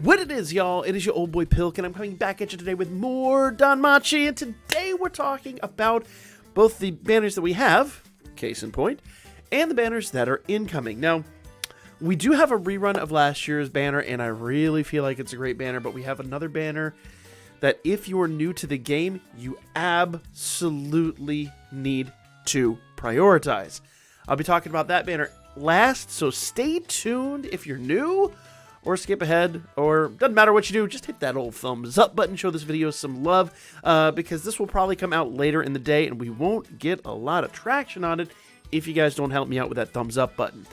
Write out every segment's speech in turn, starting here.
What it is, y'all, it is your old boy Pilk, and I'm coming back at you today with more Danmachi, and today we're talking about both the banners that we have, case in point, and the banners that are incoming. Now, we do have a rerun of last year's banner, and I really feel like it's a great banner, but we have another banner that if you are new to the game, you absolutely need to prioritize. I'll be talking about that banner last, so stay tuned if you're new, or skip ahead, or doesn't matter what you do, just hit that old thumbs up button, show this video some love, because this will probably come out later in the day, and we won't get a lot of traction on it if you guys don't help me out with that thumbs up button.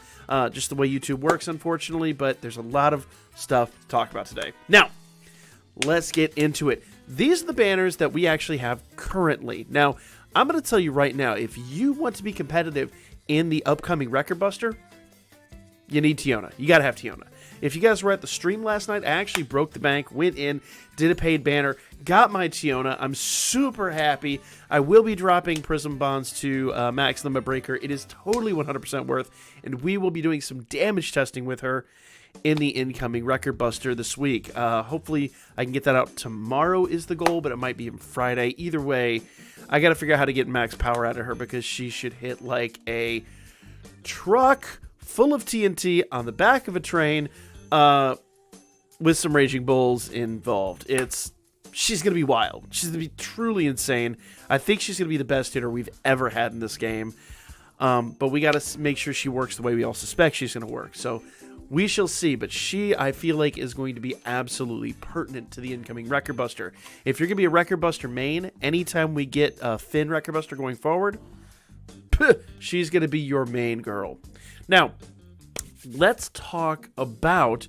Just the way YouTube works, unfortunately, but there's a lot of stuff to talk about today. Now, let's get into it. These are the banners that we actually have currently. Now, I'm going to tell you right now, if you want to be competitive in the upcoming Record Buster, you need Tiona. You got to have Tiona. If you guys were at the stream last night, I actually broke the bank, went in, did a paid banner, got my Tiona. I'm super happy. I will be dropping Prism Bonds to Max Limit Breaker. It is totally 100% worth, and we will be doing some damage testing with her in the incoming Record Buster this week. Hopefully, I can get that out tomorrow is the goal, but it might be even Friday. Either way, I got to figure out how to get max power out of her because she should hit like a truck full of TNT on the back of a train with some Raging Bulls involved. She's going to be wild. She's going to be truly insane. I think she's going to be the best hitter we've ever had in this game. But we got to make sure she works the way we all suspect she's going to work. So we shall see. But she, I feel like, is going to be absolutely pertinent to the incoming Record Buster. If you're going to be a Record Buster main, anytime we get a Finn Record Buster going forward, she's going to be your main girl. Now, let's talk about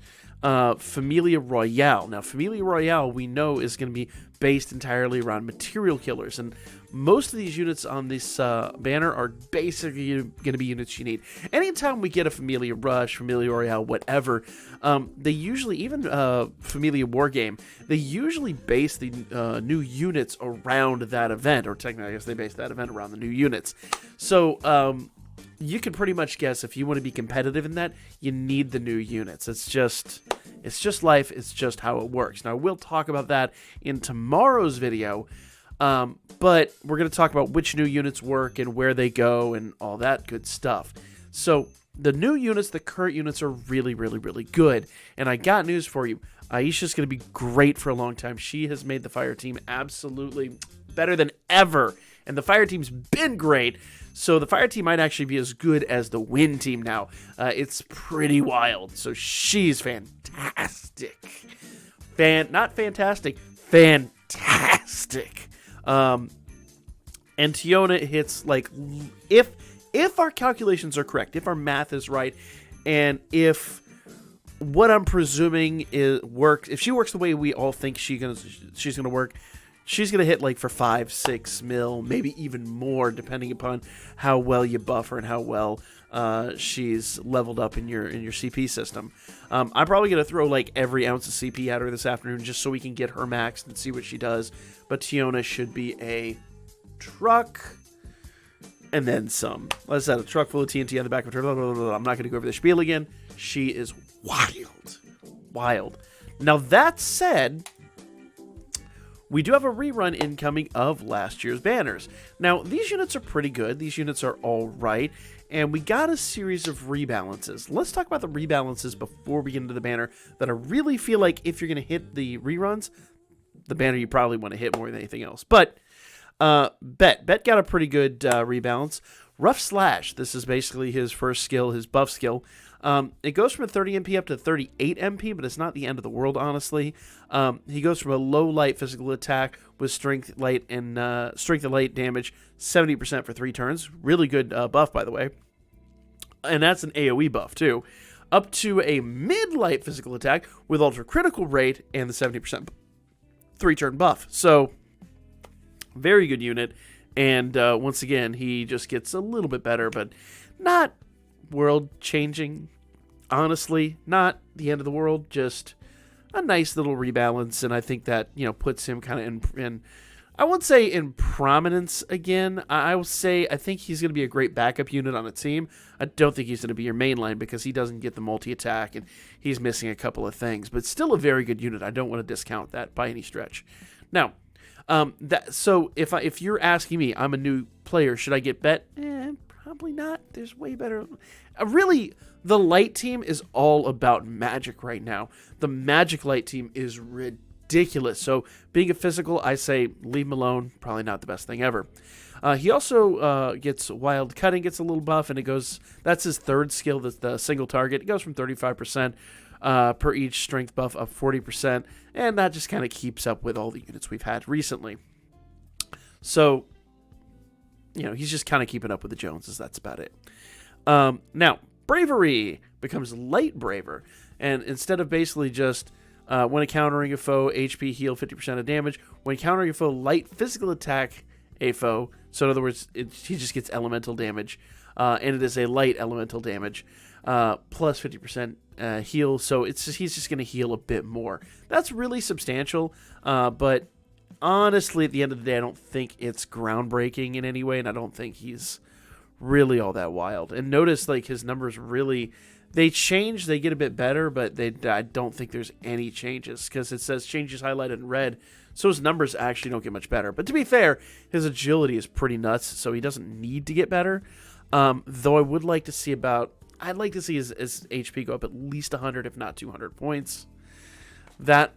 Familia Royale. Now, Familia Royale, we know, is going to be based entirely around material killers, and most of these units on this banner are basically going to be units you need. Anytime we get a Familia Rush, Familia Royale, whatever, they usually, even Familia Wargame, they usually base the new units around that event, or technically, I guess they base that event around the new units. So, you can pretty much guess if you want to be competitive in that, you need the new units. It's just life. It's just how it works. Now, we'll talk about that in tomorrow's video, but we're going to talk about which new units work and where they go and all that good stuff. So, the new units, the current units are really, really, really good. And I got news for you. Aisha's going to be great for a long time. She has made the fire team absolutely better than ever. And the fire team's been great. So the fire team might actually be as good as the wind team now. It's pretty wild. So she's fantastic. Not fantastic. Fantastic. And Tiona hits, like, if our calculations are correct, if our math is right, and if what I'm presuming works, if she works the way we all think she's gonna work, she's going to hit like for 5-6 mil, maybe even more, depending upon how well you buff her and how well she's leveled up in your CP system. I'm probably going to throw like every ounce of CP at her this afternoon just so we can get her maxed and see what she does. But Tiona should be a truck and then some. Like I said, a truck full of TNT on the back of her. Blah, blah, blah, blah. I'm not going to go over the spiel again. She is wild. Wild. Now, that said, we do have a rerun incoming of last year's banners. Now, these units are pretty good. These units are all right. And we got a series of rebalances. Let's talk about the rebalances before we get into the banner that I really feel like if you're going to hit the reruns, the banner you probably want to hit more than anything else. But Bett got a pretty good rebalance. Rough Slash, this is basically his first skill, his buff skill. It goes from a 30 MP up to 38 MP, but it's not the end of the world, honestly. He goes from a low light physical attack with strength light and light damage, 70% for 3 turns. Really good buff, by the way. And that's an AoE buff, too. Up to a mid-light physical attack with ultra critical rate and the 70% 3-turn buff. So, very good unit. And once again, he just gets a little bit better, but not world-changing. Honestly, not the end of the world, just a nice little rebalance, and I think that, puts him kind of in I won't say in prominence again. I will say I think he's going to be a great backup unit on a team. I don't think he's going to be your main line because he doesn't get the multi-attack and he's missing a couple of things. But still a very good unit. I don't want to discount that by any stretch. Now, so if you're asking me, I'm a new player, should I get Bett? Probably not. There's way better. Really, the light team is all about magic right now. The magic light team is ridiculous. So being a physical, I say leave him alone. Probably not the best thing ever. He also gets wild cutting, gets a little buff, and it goes. That's his third skill. That's the single target. It goes from 35% per each strength buff up 40%, and that just kind of keeps up with all the units we've had recently. So, he's just kind of keeping up with the Joneses. That's about it. Now, bravery becomes light braver, and instead of basically just when encountering a foe, HP heal 50% of damage. When encountering a foe, light physical attack a foe. So in other words, he just gets elemental damage, and it is a light elemental damage plus 50% heal. So he's just going to heal a bit more. That's really substantial, but honestly, at the end of the day, I don't think it's groundbreaking in any way, and I don't think he's really all that wild. And notice, his numbers really, they change, they get a bit better, but I don't think there's any changes, because it says changes highlighted in red, so his numbers actually don't get much better. But to be fair, his agility is pretty nuts, so he doesn't need to get better, though I would like to see I'd like to see his HP go up at least 100, if not 200 points. That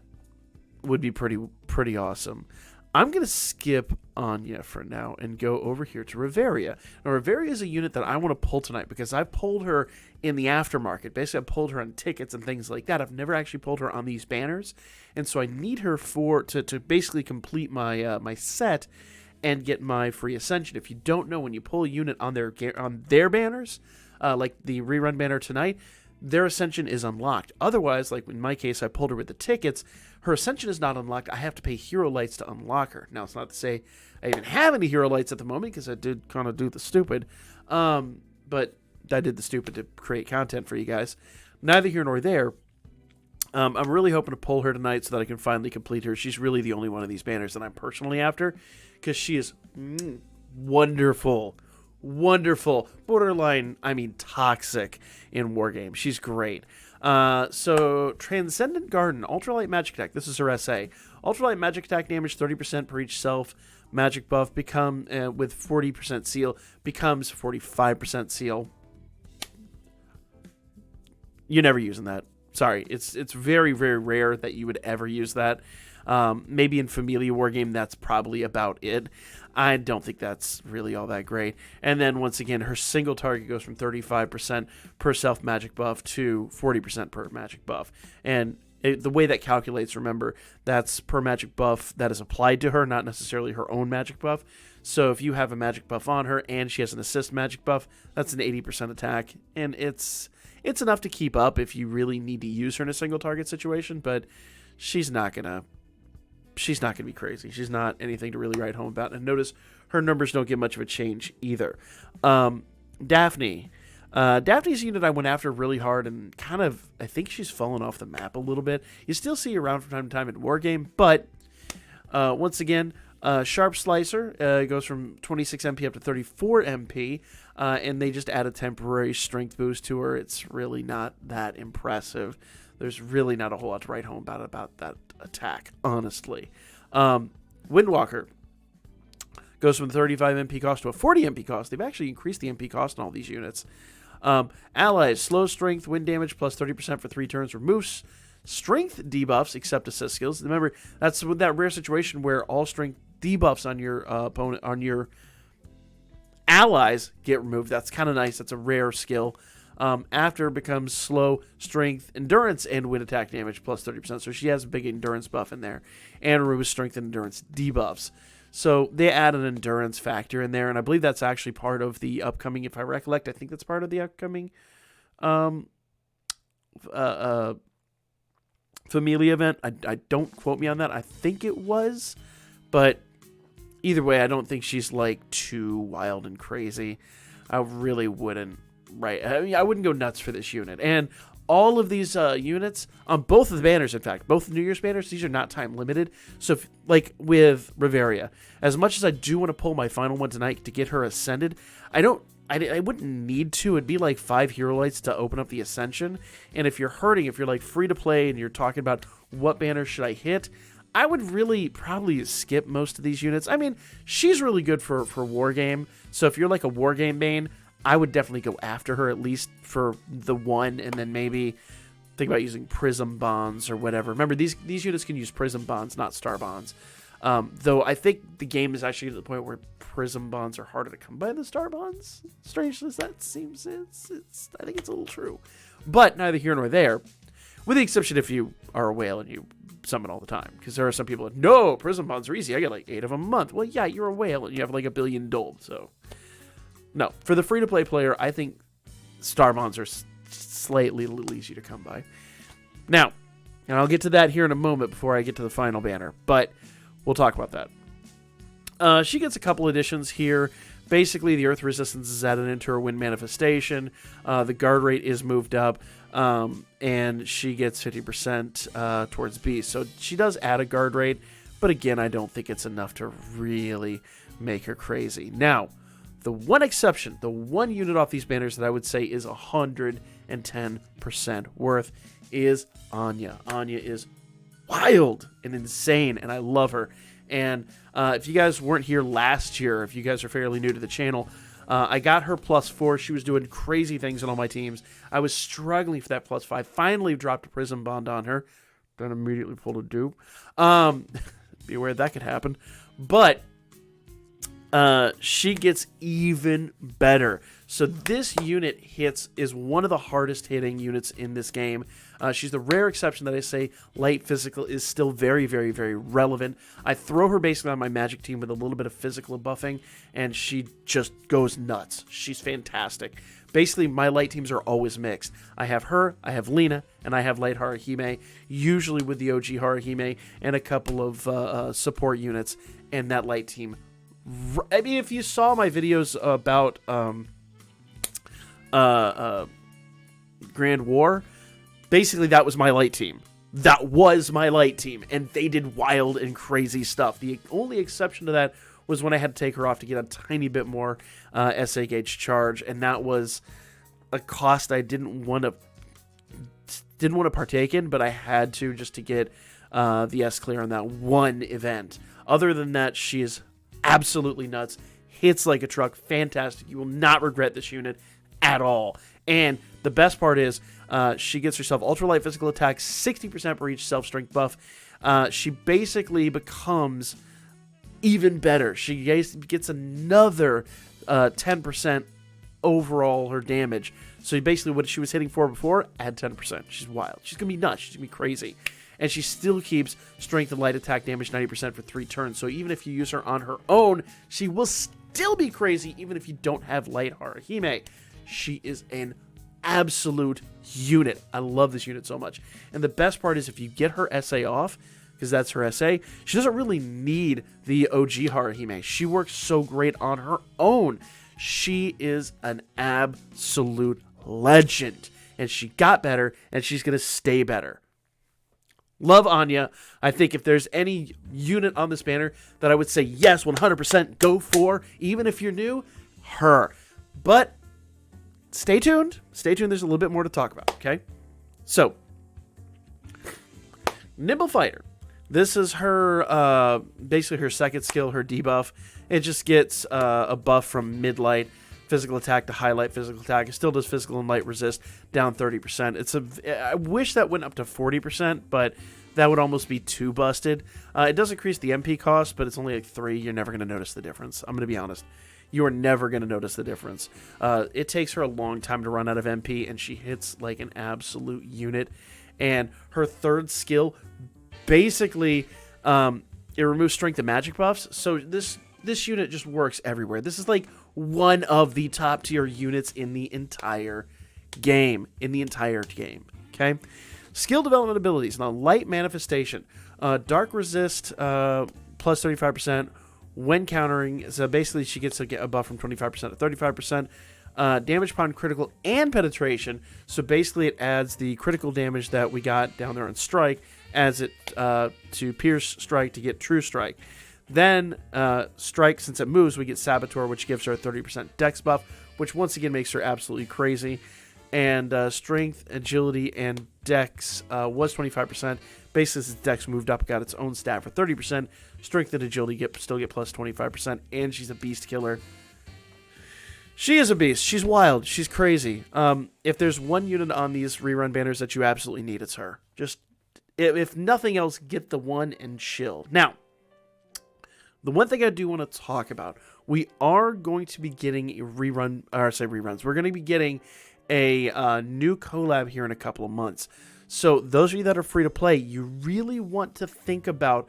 would be pretty awesome. I'm going to skip Anya for now and go over here to Riveria. Now, Riveria is a unit that I want to pull tonight because I've pulled her in the aftermarket. Basically, I've pulled her on tickets and things like that. I've never actually pulled her on these banners, and so I need her to basically complete my my set and get my free ascension. If you don't know, when you pull a unit on their banners, like the rerun banner tonight, their ascension is unlocked. Otherwise, like in my case, I pulled her with the tickets. Her ascension is not unlocked. I have to pay hero lights to unlock her. Now, it's not to say I even have any hero lights at the moment because I did kind of do the stupid. But I did the stupid to create content for you guys. Neither here nor there. I'm really hoping to pull her tonight so that I can finally complete her. She's really the only one of these banners that I'm personally after because she is wonderful. Wonderful. Borderline, toxic in Wargame. She's great. So, Transcendent Garden, Ultralight Magic Attack. This is her SA. Ultralight Magic Attack damage, 30% per each self. Magic buff with 40% seal becomes 45% seal. You're never using that. Sorry. It's very, very rare that you would ever use that. Maybe in Familia Wargame, that's probably about it. I don't think that's really all that great. And then, once again, her single target goes from 35% per self-magic buff to 40% per magic buff. And the way that calculates, remember, that's per magic buff that is applied to her, not necessarily her own magic buff. So if you have a magic buff on her and she has an assist magic buff, that's an 80% attack. And it's enough to keep up if you really need to use her in a single target situation, but she's not going to be crazy. She's not anything to really write home about. And notice her numbers don't get much of a change either. Daphne. Daphne's a unit I went after really hard and kind of, I think she's fallen off the map a little bit. You still see her around from time to time in Wargame, but once again, Sharp Slicer goes from 26 MP up to 34 MP, and they just add a temporary strength boost to her. It's really not that impressive. There's really not a whole lot to write home about that attack, honestly. Windwalker goes from 35 MP cost to a 40 MP cost. They've actually increased the MP cost on all these units. Allies, slow strength, wind damage plus 30% for 3 turns. Removes strength debuffs except assist skills. Remember, that's with that rare situation where all strength debuffs on your opponent, on your allies get removed. That's kind of nice. That's a rare skill. After becomes slow, strength, endurance, and wind attack damage plus 30%. So she has a big endurance buff in there. And removes strength and endurance debuffs. So they add an endurance factor in there. And I believe that's actually part of the upcoming, if I recollect, I think that's part of the upcoming Familia event. I don't quote me on that. I think it was. But either way, I don't think she's too wild and crazy. I really wouldn't. Right, I wouldn't go nuts for this unit. And all of these units on both of the banners, in fact, both the New Year's banners, these are not time limited. So, if, like with Riveria, as much as I do want to pull my final one tonight to get her ascended, I wouldn't need to. It'd be like 5 hero lights to open up the ascension. And if you're hurting, if you're like free to play and you're talking about what banner should I hit, I would really probably skip most of these units. I mean, she's really good for war game. So if you're like a war game main, I would definitely go after her at least for the one, and then maybe think about using prism bonds or whatever. Remember, these units can use prism bonds, not star bonds. Though I think the game is actually to the point where prism bonds are harder to come by than star bonds. Strange as that seems, I think it's a little true. But neither here nor there, with the exception if you are a whale and you summon all the time. Because there are some people that, no, prism bonds are easy. I get like 8 of them a month. Well, yeah, you're a whale and you have like 1 billion gold, so... No, for the free-to-play player, I think star bonds are slightly a little easier to come by. Now, and I'll get to that here in a moment before I get to the final banner, but we'll talk about that. She gets a couple additions here. Basically, the earth resistance is added into her wind manifestation. The guard rate is moved up, and she gets 50% towards beast. So she does add a guard rate, but again, I don't think it's enough to really make her crazy. Now, the one exception, the one unit off these banners that I would say is 110% worth is Anya. Anya is wild and insane, and I love her. And if you guys weren't here last year, if you guys are fairly new to the channel, I got her +4. She was doing crazy things on all my teams. I was struggling for that +5. Finally dropped a prism bond on her. Then immediately pulled a dupe. Be aware that could happen. But... she gets even better. So this unit is one of the hardest hitting units in this game. She's the rare exception that I say light physical is still very, very, very relevant. I throw her basically on my magic team with a little bit of physical buffing, and she just goes nuts. She's fantastic. Basically, my light teams are always mixed. I have her, I have Lena, and I have light Haruhime, usually with the OG Haruhime and a couple of support units, and that light team. I mean, if you saw my videos about Grand War, basically that was my light team. That was my light team, and they did wild and crazy stuff. The only exception to that was when I had to take her off to get a tiny bit more SA gauge charge, and that was a cost I didn't want to partake in, but I had to just to get the S clear on that one event. Other than that, she is absolutely nuts, hits like a truck, fantastic. You will not regret this unit at all. And the best part is she gets herself ultralight physical attack, 60% per each self-strength buff. She basically becomes even better. She gets another 10% overall her damage. So basically what she was hitting for before, add 10%. She's wild. She's going to be nuts. She's going to be crazy. And she still keeps strength and light attack damage 90% for 3 turns. So even if you use her on her own, she will still be crazy even if you don't have light Haruhime. She is an absolute unit. I love this unit so much. And the best part is if you get her SA off, because that's her SA, she doesn't really need the OG Haruhime. She works so great on her own. She is an absolute legend. And she got better, and she's going to stay better. Love Anya. I think if there's any unit on this banner that I would say, yes, 100% go for, even if you're new, her. But stay tuned. Stay tuned. There's a little bit more to talk about, okay? So, Nimble Fighter. This is her, basically her second skill, her debuff. It just gets a buff from mid-light physical attack to highlight physical attack. It still does physical and light resist down 30%. I wish that went up to 40%, but that would almost be too busted. It does increase the MP cost, but it's only like 3. You're never going to notice the difference. I'm going to be honest. You are never going to notice the difference. It takes her a long time to run out of MP, and she hits like an absolute unit. And her third skill, basically, it removes strength and magic buffs. So this unit just works everywhere. This is like one of the top tier units in the entire game. Okay? Skill development abilities. Now, light manifestation. Dark resist plus 35% when countering. So basically, she gets a buff from 25% to 35%. damage upon critical and penetration. So basically it adds the critical damage that we got down there on strike, adds it to pierce strike to get true strike. Then strike, since it moves, we get saboteur, which gives her a 30% dex buff, which once again makes her absolutely crazy. And strength, agility, and dex was 25%. Basically, as dex moved up, got its own stat for 30%. Strength and agility still get plus 25%, and she's a beast killer. She is a beast. She's wild. She's crazy. If there's one unit on these rerun banners that you absolutely need, it's her. Just, if nothing else, get the one and chill. Now, the one thing I do want to talk about, we are going to be getting a reruns. We're going to be getting a new collab here in a couple of months. So those of you that are free to play, you really want to think about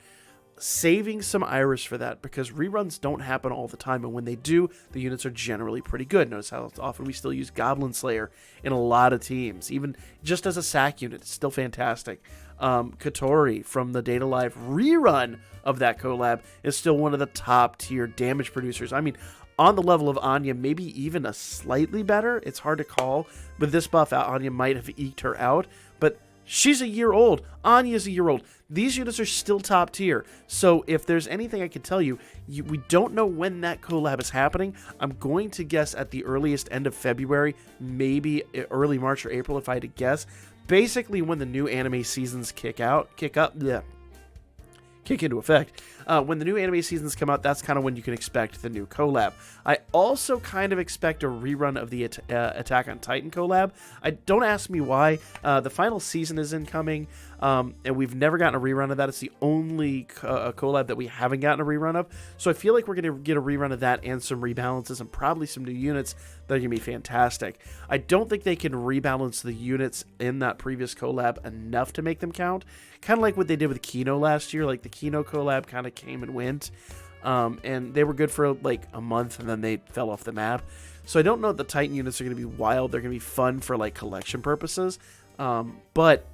saving some iris for that, because reruns don't happen all the time, and when they do, the units are generally pretty good. Notice how often we still use Goblin Slayer in a lot of teams, even just as a sack unit. It's still fantastic. Katori from the Data Live rerun of that collab is still one of the top tier damage producers. I mean, on the level of Anya, maybe even a slightly better. It's hard to call, but this buff, Anya might have eked her out, but she's a year old. Anya's a year old. These units are still top tier. So if there's anything I can tell you, we don't know when that collab is happening. I'm going to guess at the earliest end of February, maybe early March or April if I had to guess. Basically when the new anime seasons kick into effect. When the new anime seasons come out, that's kind of when you can expect the new collab. I also kind of expect a rerun of the Attack on Titan collab. Don't ask me why. The final season is incoming, and we've never gotten a rerun of that. It's the only collab that we haven't gotten a rerun of. So I feel like we're going to get a rerun of that and some rebalances and probably some new units that are going to be fantastic. I don't think they can rebalance the units in that previous collab enough to make them count. Kind of like what they did with Kino last year. Like the Kino collab kind of came and went, and they were good for like a month, and then they fell off the map. So I don't know if the Titan units are going to be wild. They're going to be fun for like collection purposes. But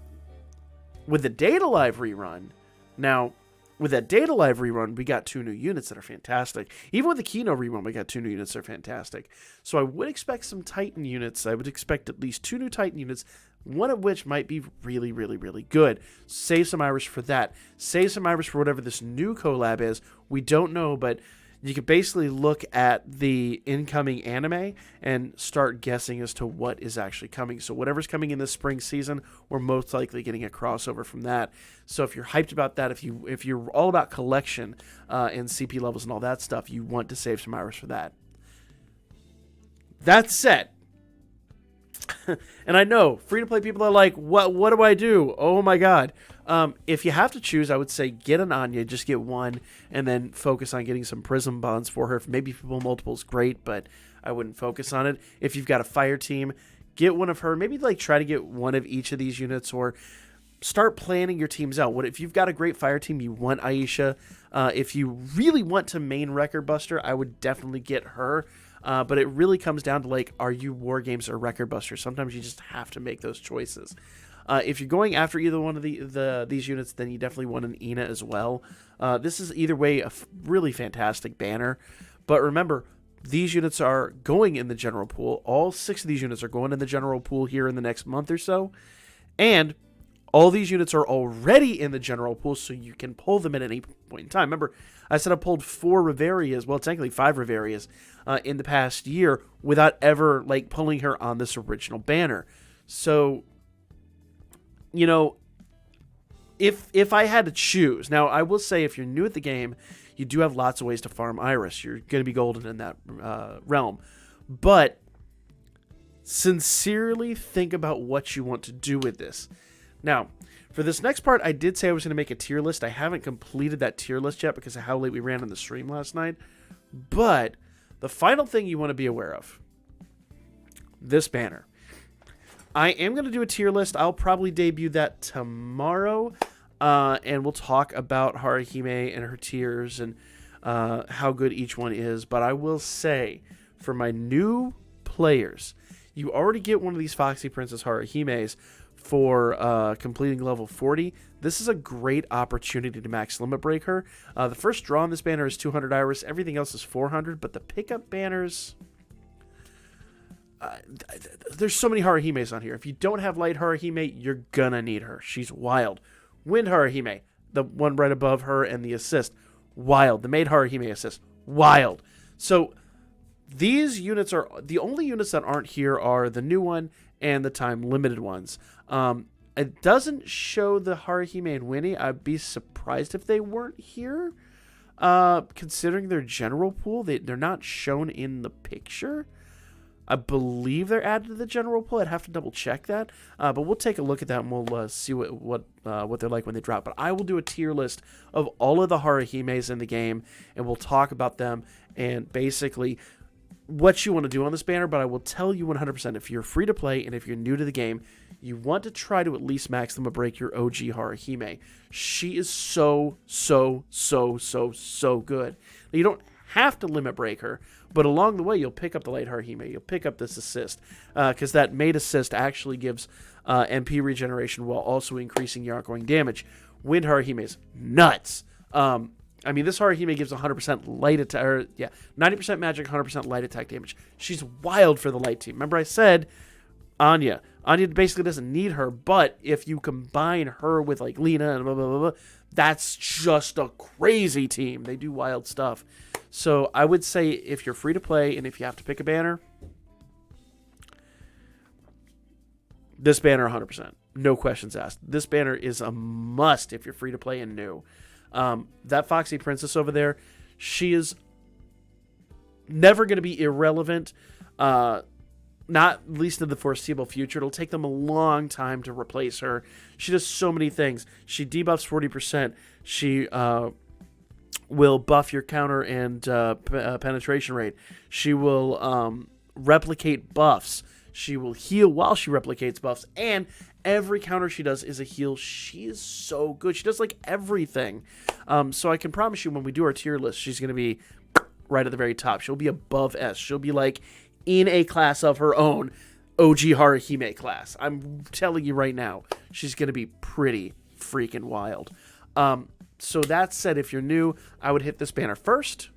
with the Data Live rerun, now with that Data Live rerun, we got 2 new units that are fantastic. Even with the Kino rerun, we got 2 new units that are fantastic. So I would expect some Titan units. I would expect at least 2 new Titan units, one of which might be really, really, really good. Save some iris for that. Save some iris for whatever this new collab is. We don't know, but you could basically look at the incoming anime and start guessing as to what is actually coming. So whatever's coming in this spring season, we're most likely getting a crossover from that. So if you're hyped about that, if you're all about collection and CP levels and all that stuff, you want to save some iris for that. That said, and I know free-to-play people are like, what do I do? Oh my god. If you have to choose, I would say get an Anya, just get one, and then focus on getting some prism bonds for her. Maybe people multiple is great, but I wouldn't focus on it. If you've got a fire team, get one of her. Maybe like try to get one of each of these units, or start planning your teams out. What if you've got a great fire team, you want Aisha. If you really want to main Record Buster, I would definitely get her. But it really comes down to, like, are you War Games or Record Buster? Sometimes you just have to make those choices. If you're going after either one of these units, then you definitely want an Ina as well. This is either way a really fantastic banner. But remember, these units are going in the general pool. All 6 of these units are going in the general pool here in the next month or so. And all these units are already in the general pool, so you can pull them at any point in time. Remember, I said I pulled 4 Riverias, well, technically 5 Riverias, in the past year without ever, like, pulling her on this original banner. So, you know, if I had to choose, now I will say if you're new at the game, you do have lots of ways to farm Iris. You're going to be golden in that realm. But sincerely think about what you want to do with this. Now, for this next part, I did say I was going to make a tier list. I haven't completed that tier list yet because of how late we ran on the stream last night. But the final thing you want to be aware of, this banner. I am going to do a tier list. I'll probably debut that tomorrow. And we'll talk about Haruhime and her tiers and how good each one is. But I will say, for my new players, you already get one of these Foxy Princess Haruhimes for completing level 40. This is a great opportunity to max limit break her. The first draw on this banner is 200 iris. Everything else is 400, but the pickup banners, there's so many Haruhimes on here. If you don't have light Haruhime, you're gonna need her. She's wild. Wind Haruhime, the one right above her and the assist, wild. The maid Haruhime assist, wild. So these units are the only units that aren't here are the new one and the time limited ones. It doesn't show the Haruhime and Winnie. I'd be surprised if they weren't here. Considering their general pool, they're not shown in the picture. I believe they're added to the general pool. I'd have to double check that. But we'll take a look at that and we'll see what they're like when they drop. But I will do a tier list of all of the Haruhimes in the game, and we'll talk about them and basically what you want to do on this banner. But I will tell you 100%, if you're free to play and if you're new to the game, you want to try to at least maximum break your OG Haruhime. She is so good. Now, you don't have to limit break her, but along the way, you'll pick up the light Haruhime. You'll pick up this assist, because that maid assist actually gives MP regeneration while also increasing your outgoing damage. Wind Haruhime is nuts. I mean, this Haruhime gives 100% light attack, 90% magic, 100% light attack damage. She's wild for the light team. Remember I said Anya. Anya basically doesn't need her, but if you combine her with like Lena and blah, blah, blah, blah, that's just a crazy team. They do wild stuff. So I would say if you're free to play and if you have to pick a banner, this banner 100%. No questions asked. This banner is a must if you're free to play and new. That Foxy Princess over there, she is never going to be irrelevant, not least in the foreseeable future. It'll take them a long time to replace her. She does so many things. She debuffs 40%. She will buff your counter and penetration rate. She will replicate buffs. She will heal while she replicates buffs. And every counter she does is a heal. She is so good. She does like everything. So I can promise you when we do our tier list, she's going to be right at the very top. She'll be above S. She'll be like in a class of her own, OG Haruhime class. I'm telling you right now, she's going to be pretty freaking wild. So that said, if you're new, I would hit this banner first.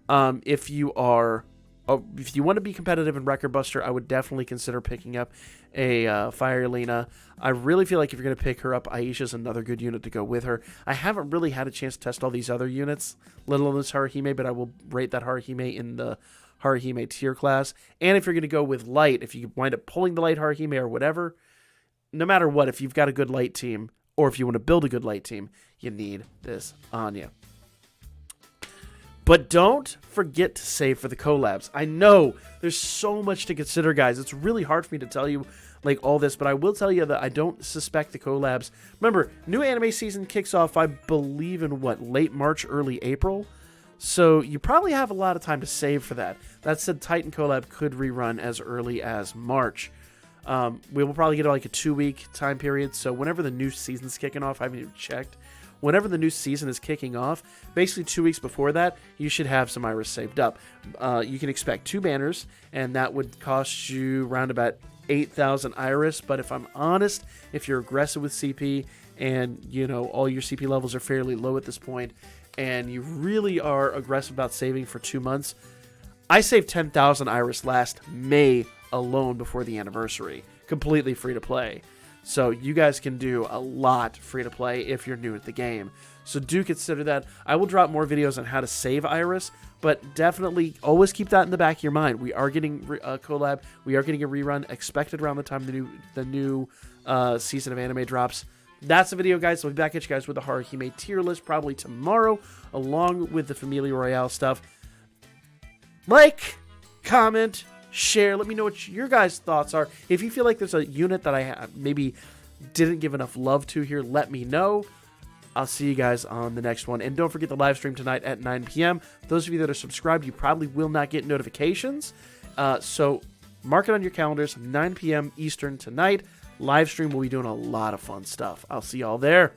If you want to be competitive in Record Buster, I would definitely consider picking up a Fire Lena. I really feel like if you're going to pick her up, Aisha's another good unit to go with her. I haven't really had a chance to test all these other units, let alone this Haruhime, but I will rate that Haruhime in the Haruhime tier class. And if you're going to go with light, if you wind up pulling the light Haruhime or whatever, no matter what, if you've got a good light team, or if you want to build a good light team, you need this Anya. But don't forget to save for the collabs. I know there's so much to consider, guys. It's really hard for me to tell you like all this, but I will tell you that I don't suspect the collabs. Remember, new anime season kicks off, I believe, in late March, early April. So you probably have a lot of time to save for that. That said, Titan collab could rerun as early as March. We will probably get like a 2-week time period. So whenever the new season's kicking off, I haven't even checked. Whenever the new season is kicking off, basically 2 weeks before that, you should have some Iris saved up. You can expect 2 banners, and that would cost you around about 8,000 Iris. But if I'm honest, if you're aggressive with CP and, you know, all your CP levels are fairly low at this point, and you really are aggressive about saving for 2 months, I saved 10,000 Iris last May alone before the anniversary, completely free to play. So you guys can do a lot free to play if you're new at the game. So do consider that. I will drop more videos on how to save Iris, but definitely always keep that in the back of your mind. We are getting a collab. We are getting a rerun expected around the time the new season of anime drops. That's the video, guys. So we'll be back at you guys with the Haruhime tier list probably tomorrow, along with the Familia Royale stuff. Like, comment, share. Let me know what your guys' thoughts are. If you feel like there's a unit that I maybe didn't give enough love to here, let me know. I'll see you guys on the next one. And don't forget the live stream tonight at 9 p.m. Those of you that are subscribed, you probably will not get notifications. So mark it on your calendars, 9 p.m. Eastern tonight. Live stream, we'll be doing a lot of fun stuff. I'll see y'all there.